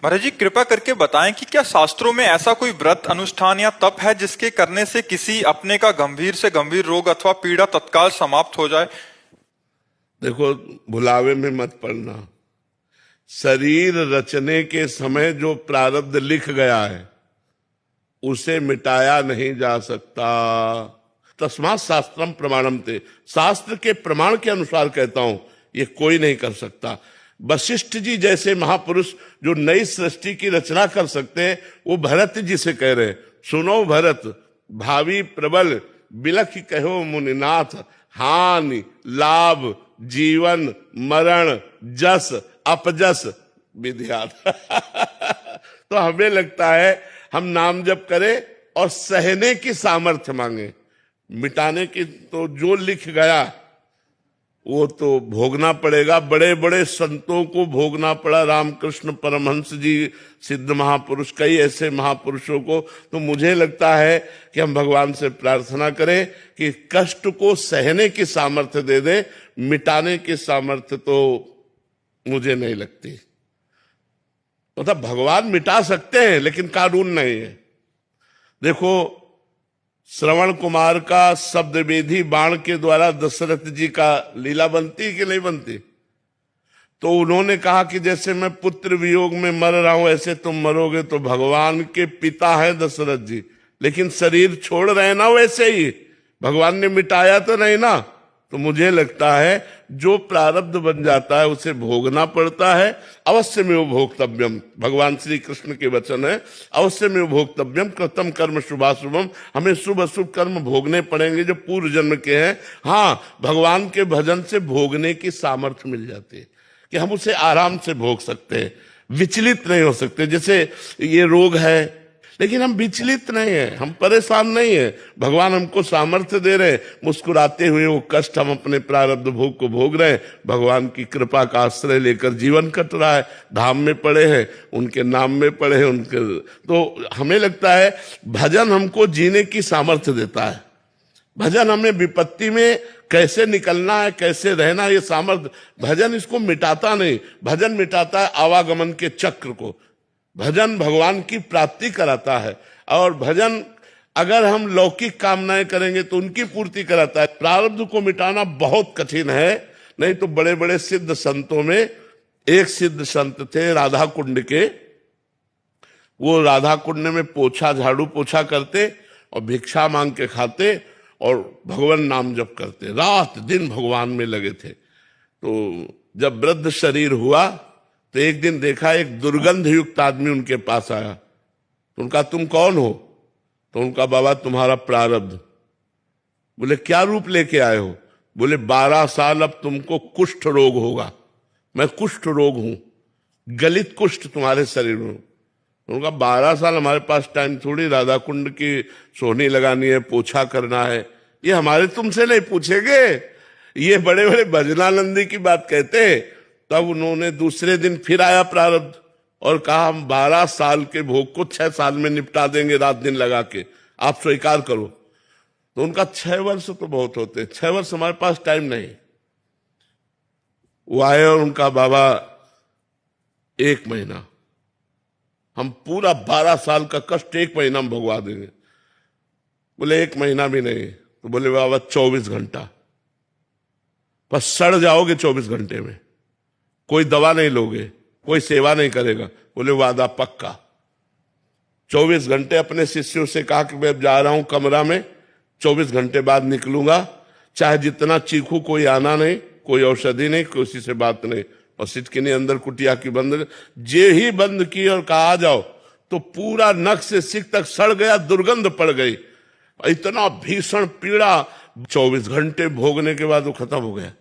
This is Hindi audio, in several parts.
महाराज जी, कृपा करके बताएं कि क्या शास्त्रों में ऐसा कोई व्रत अनुष्ठान या तप है जिसके करने से किसी अपने का गंभीर से गंभीर रोग अथवा पीड़ा तत्काल समाप्त हो जाए। देखो, भुलावे में मत पड़ना। शरीर रचने के समय जो प्रारब्ध लिख गया है उसे मिटाया नहीं जा सकता। तस्मात् शास्त्रम प्रमाणम ते, शास्त्र के प्रमाण के अनुसार कहता हूं, ये कोई नहीं कर सकता। वशिष्ठ जी जैसे महापुरुष जो नई सृष्टि की रचना कर सकते हैं, वो भरत जी से कह रहे हैं, सुनो भरत, भावी प्रबल बिलख कहो मुनिनाथ, हानि लाभ जीवन मरण जस अपजस विद्यात। तो हमें लगता है हम नाम जप करें और सहने की सामर्थ्य मांगे, मिटाने की तो जो लिख गया वो तो भोगना पड़ेगा। बड़े बड़े संतों को भोगना पड़ा, रामकृष्ण परमहंस जी, सिद्ध महापुरुष, कई ऐसे महापुरुषों को। तो मुझे लगता है कि हम भगवान से प्रार्थना करें कि कष्ट को सहने की सामर्थ्य दे दे, मिटाने की सामर्थ्य तो मुझे नहीं लगती। मतलब भगवान मिटा सकते हैं लेकिन कानून नहीं है। देखो, श्रवण कुमार का शब्द वेदी बाण के द्वारा दशरथ जी का लीला बनती कि नहीं बनती? तो उन्होंने कहा कि जैसे मैं पुत्र वियोग में मर रहा हूं ऐसे तुम मरोगे। तो भगवान के पिता है दशरथ जी, लेकिन शरीर छोड़ रहे ना वैसे ही, भगवान ने मिटाया तो नहीं ना। तो मुझे लगता है जो प्रारब्ध बन जाता है उसे भोगना पड़ता है। अवश्य में वो भोक्तव्यम, भगवान श्री कृष्ण के वचन है, अवश्य में वो भोक्तव्यम कृतम कर्म शुभाशुभम, हमें शुभ अशुभ कर्म भोगने पड़ेंगे जो पूर्व जन्म के हैं। हाँ, भगवान के भजन से भोगने की सामर्थ्य मिल जाती है कि हम उसे आराम से भोग सकते हैं, विचलित नहीं हो सकते। जैसे ये रोग है लेकिन हम विचलित नहीं है, हम परेशान नहीं है, भगवान हमको सामर्थ्य दे रहे हैं। मुस्कुराते हुए वो कष्ट हम अपने प्रारब्ध भोग को भोग रहे हैं, भगवान की कृपा का आश्रय लेकर जीवन कट रहा है। धाम में पड़े हैं, उनके नाम में पड़े हैं उनके। तो हमें लगता है भजन हमको जीने की सामर्थ्य देता है। भजन हमें विपत्ति में कैसे निकलना है, कैसे रहना, ये सामर्थ्य। भजन इसको मिटाता नहीं, भजन मिटाता है आवागमन के चक्र को। भजन भगवान की प्राप्ति कराता है, और भजन अगर हम लौकिक कामनाएं करेंगे तो उनकी पूर्ति कराता है। प्रारब्ध को मिटाना बहुत कठिन है। नहीं तो बड़े बड़े सिद्ध संतों में एक सिद्ध संत थे राधा कुंड के, वो राधा कुंड में पोछा झाड़ू पोछा करते और भिक्षा मांग के खाते और भगवान नाम जप करते, रात दिन भगवान में लगे थे। तो जब वृद्ध शरीर हुआ तो एक दिन देखा एक दुर्गंध युक्त आदमी उनके पास आया। तो उनका तुम कौन हो? तो उनका बाबा तुम्हारा प्रारब्ध। बोले क्या रूप लेके आए हो? बोले 12 साल अब तुमको कुष्ठ रोग होगा। मैं कुष्ठ रोग हूं, गलित कुष्ठ तुम्हारे शरीर में। उनका 12 साल, हमारे पास टाइम थोड़ी, राधा कुंड की सोहनी लगानी है, पोछा करना है, ये हमारे तुमसे नहीं पूछेंगे। ये बड़े बड़े भजनानंदी की बात कहते हैं। तब उन्होंने दूसरे दिन फिर आया प्रारब्ध और कहा हम 12 साल के भोग को 6 साल में निपटा देंगे, रात दिन लगा के, आप स्वीकार करो। तो उनका 6 वर्ष तो बहुत होते हैं, 6 वर्ष हमारे पास टाइम नहीं। वो आए और उनका बाबा 1 महीना, हम पूरा 12 साल का कष्ट 1 महीना में भगवा देंगे। बोले 1 महीना भी नहीं। तो बोले बाबा 24 घंटा, पर सड़ जाओगे 24 घंटे में, कोई दवा नहीं लोगे, कोई सेवा नहीं करेगा। बोले वादा पक्का। 24 घंटे अपने शिष्यों से कहा कि मैं जा रहा हूं कमरा में, 24 घंटे बाद निकलूंगा, चाहे जितना चीखू कोई आना नहीं, कोई औषधि नहीं, किसी से बात नहीं। और सिटकिनी अंदर कुटिया की बंद, जे ही बंद की और कहा आ जाओ, तो पूरा नख से सिक तक सड़ गया, दुर्गंध पड़ गई, इतना भीषण पीड़ा। 24 घंटे भोगने के बाद वो खत्म हो गया।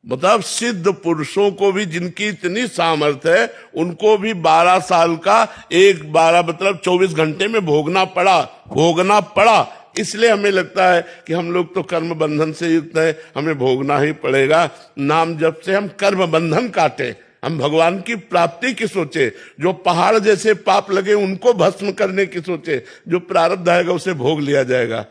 मतलब सिद्ध पुरुषों को भी, जिनकी इतनी सामर्थ्य है, उनको भी 12 साल का 12 मतलब 24 घंटे में भोगना पड़ा। इसलिए हमें लगता है कि हम लोग तो कर्म बंधन से युक्त है, हमें भोगना ही पड़ेगा। नाम जप से हम कर्म बंधन काटे, हम भगवान की प्राप्ति की सोचे। जो पहाड़ जैसे पाप लगे उनको भस्म करने की सोचे, जो प्रारब्ध आएगा उसे भोग लिया जाएगा।